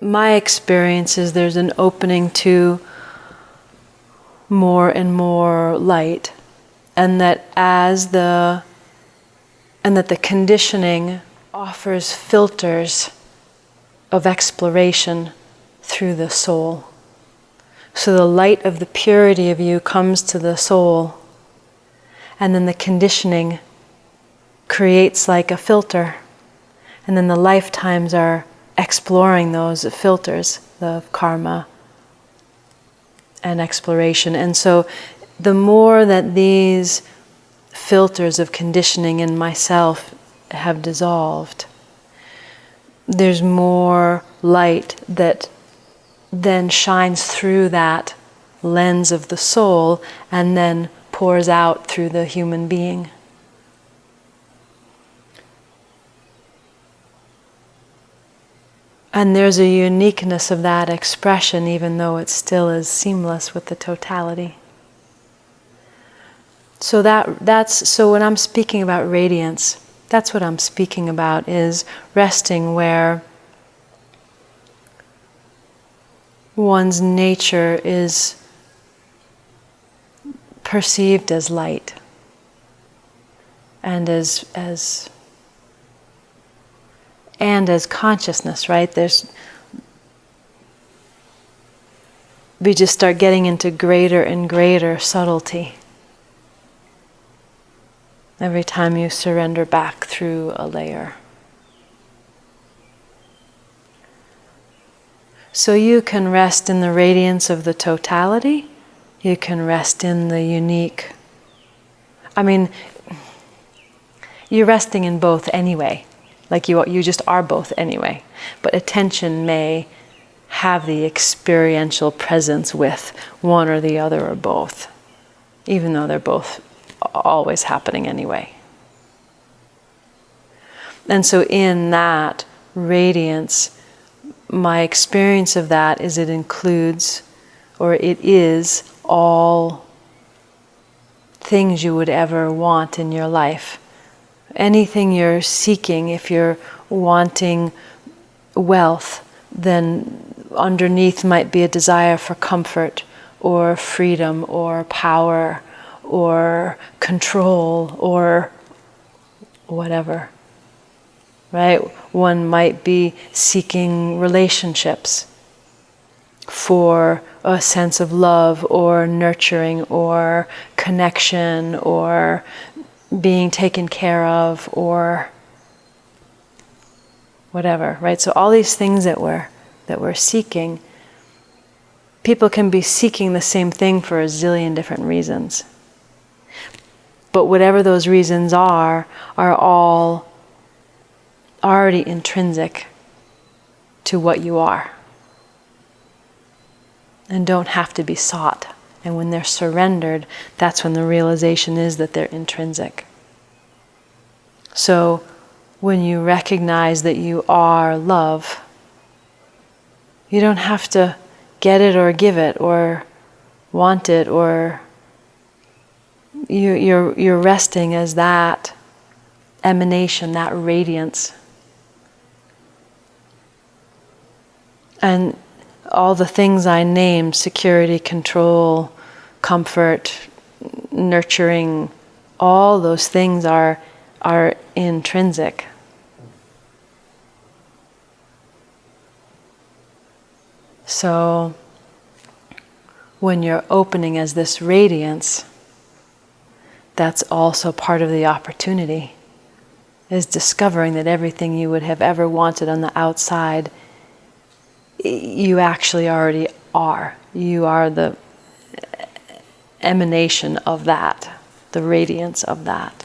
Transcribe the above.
my experience is there's an opening to more and more light, and that the conditioning offers filters of exploration through the soul. So the light of the purity of you comes to the soul, and then the conditioning creates like a filter, and then the lifetimes are exploring those filters of karma and exploration. And so the more that these filters of conditioning in myself have dissolved, there's more light that then shines through that lens of the soul and then pours out through the human being. And there's a uniqueness of that expression, even though it still is seamless with the totality. So so when I'm speaking about radiance, that's what I'm speaking about, is resting where one's nature is perceived as light and as consciousness, right? We just start getting into greater and greater subtlety every time you surrender back through a layer. So you can rest in the radiance of the totality. You can rest in the unique. I mean, you're resting in both anyway. Like you just are both anyway. But attention may have the experiential presence with one or the other or both, even though they're both always happening anyway. And so in that radiance, my experience of that is it includes, or it is, all things you would ever want in your life. Anything you're seeking, if you're wanting wealth, then underneath might be a desire for comfort or freedom or power or control or whatever, right? One might be seeking relationships for a sense of love or nurturing or connection or being taken care of or whatever, right? So all these things that we're seeking, people can be seeking the same thing for a zillion different reasons. But whatever those reasons are all already intrinsic to what you are and don't have to be sought. And when they're surrendered, that's when the realization is that they're intrinsic. So when you recognize that you are love, you don't have to get it or give it or want it, or you're resting as that emanation, that radiance. And all the things I named, security, control, comfort, nurturing, all those things are intrinsic. So when you're opening as this radiance, that's also part of the opportunity, is discovering that everything you would have ever wanted on the outside, you actually already are. You are the emanation of that, the radiance of that.